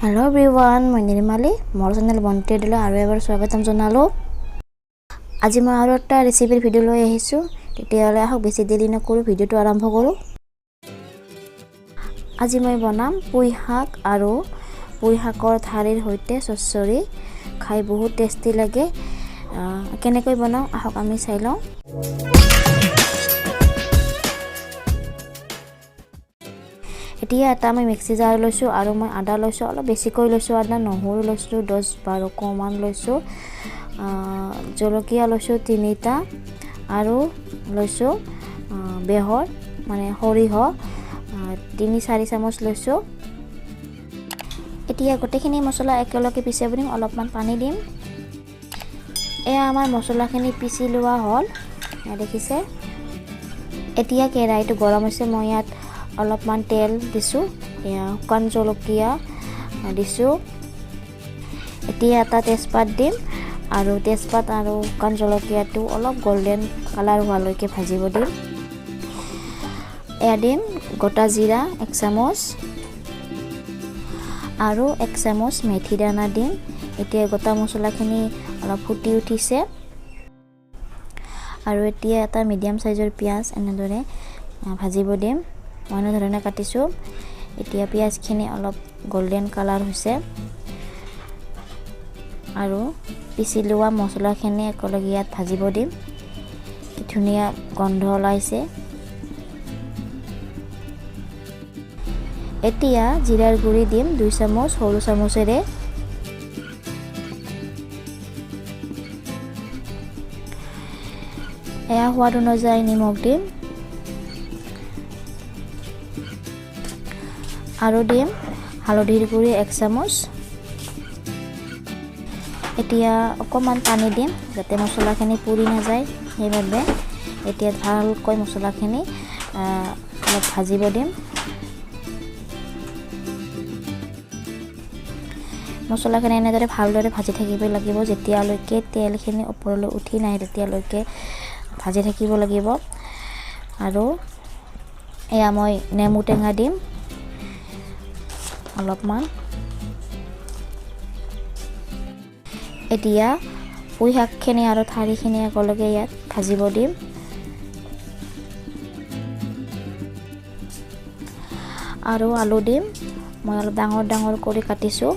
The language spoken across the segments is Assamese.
Hello everyone, মই নিৰ্মালী মোৰ চেনেল বন্তি দিলে আৰু এবাৰ স্বাগতম জনালো। আজি মই আৰু এটা ৰেচিপিৰ ভিডিও লৈ আহিছো। তেতিয়াহলে আহক বেছি দেৰি নকৰো ভিডিওটো আৰম্ভ কৰো। আজি মই বনাম পুই শাক আৰু পুই শাকৰ ঠাৰিৰ সৈতে চচ্চৰি। খাই বহুত টেষ্টি লাগে। কেনেকৈ বনাও আহক আমি চাই লওঁ। এতিয়া এটা মই মিক্সি জাৰ লৈছো আৰু মই আদা লৈছো, অলপ বেছিকৈ লৈছো আদা, নহৰু লৈছো 10-12 কমান লৈছো, জলকীয়া লৈছো 3টা আৰু লৈছো বেহৰ মানে সৰিহ 3-4 চামুচ লৈছো। এতিয়া গোটেইখিনি মছলা একেলগে পিছি দিম, অলপমান পানী দিম। এয়া আমাৰ মছলাখিনি পিছি লোৱা হ'ল, দেখিছে। এতিয়া কেৰাহীটো গৰম হৈছে, মই ইয়াত অলপমান তেল দিছো, শুকান জলকীয়া দিছো। এতিয়া এটা তেজপাত দিম আৰু তেজপাত আৰু শুকান জলকীয়াটো অলপ গোল্ডেন কালাৰ হোৱালৈকে ভাজিব দিম। এয়া দিম গোটা জিৰা 1 চামুচ আৰু 1 চামুচ মেথি দানা দিম। এতিয়া গোটা মছলাখিনি অলপ ফুটি উঠিছে আৰু এতিয়া এটা মিডিয়াম সাইজৰ পিয়াজ এনেদৰে ভাজিব দিম। মই এনেধৰণে কাটিছো। এতিয়া পিয়াজখিনি অলপ গোল্ডেন কালাৰ হৈছে আৰু পিছি লোৱা মছলাখিনি একেলগে ইয়াত ভাজিব দিম। কি ধুনীয়া গন্ধ ওলাইছে। এতিয়া জিৰাৰ গুৰি দিম 2 চামুচ সৰু চামুচেৰে। এয়া সোৱাদ অনুযায়ী নিমখ দিম আৰু দিম হালধিৰ গুৰি 1 চামুচ। এতিয়া অকমান পানী দিম যাতে মছলাখিনি পুৰি নাযায়, সেইভাবে এতিয়া ভালকৈ মছলাখিনি অলপ ভাজিব দিম। মছলাখিনি এনেদৰে ভালদৰে ভাজি থাকিব লাগিব, যেতিয়ালৈকে তেলখিনি ওপৰলৈ উঠি নাই তেতিয়ালৈকে ভাজি থাকিব লাগিব। আৰু এয়া মই নেমু টেঙা দিম অলপমান। এতিয়া পুই শাকখিনি আৰু ঠাৰিখিনি একেলগে ইয়াত ভাজিব দিম। আৰু আলু দিম, মই অলপ ডাঙৰ ডাঙৰ কৰি কাটিছো।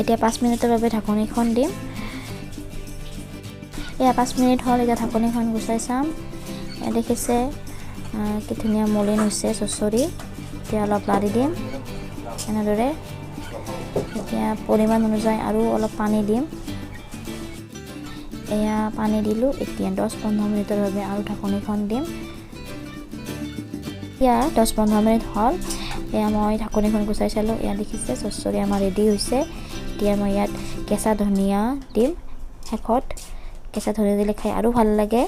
এতিয়া 5 মিনিটৰ বাবে ঢাকনিখন দিম। এয়া 5 মিনিট হ'ল, এতিয়া ঢাকনিখন গুচাই চাম। দেখিছে কি ধুনীয়া মলিন হৈছে চচ্চৰি। এতিয়া অলপ লাৰি দিম এনেদৰে। এতিয়া পৰিমাণ অনুযায়ী আৰু অলপ পানী দিম। এয়া পানী দিলো। এতিয়া 10-15 মিনিটৰ বাবে আৰু ঢাকনিখন দিম। এতিয়া 10-15 মিনিট হ'ল, এয়া মই ঢাকনিখন গুচাই চালো। এয়া দেখিছে চচ্চৰি আমাৰ ৰেডি হৈছে। এতিয়া মই ইয়াত কেঁচা ধনিয়া দিম শেষত। কেঁচা ধনিয়া দিলে খাই আৰু ভাল লাগে।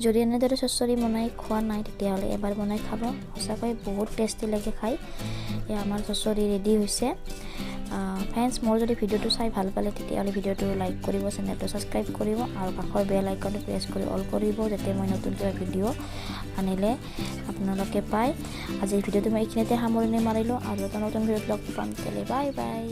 যদি এনেদৰে চচ্চৰি বনাই খোৱা নাই তেতিয়াহ'লে এবাৰ বনাই খাব, সঁচাকৈ বহুত টেষ্টি লাগে খাই। এয়া আমাৰ চচ্চৰি ৰেডি হৈছে। ফ্ৰেণ্ডছ, মোৰ যদি ভিডিওটো চাই ভাল পালে তেতিয়াহ'লে ভিডিওটো লাইক কৰিব, চেনেলটো ছাবস্ক্ৰাইব কৰিব আৰু কাষৰ বেল আইকনটো প্ৰেছ কৰি অল কৰিব, যাতে মই নতুন কিবা ভিডিও আনিলে আপোনালোকে পায়। আজিৰ ভিডিওটো মই এইখিনিতে সামৰণি মাৰিলোঁ আৰু এটা নতুন ভিডিঅ'ত লগ পাম। তেতিয়াহ'লে বাই বাই।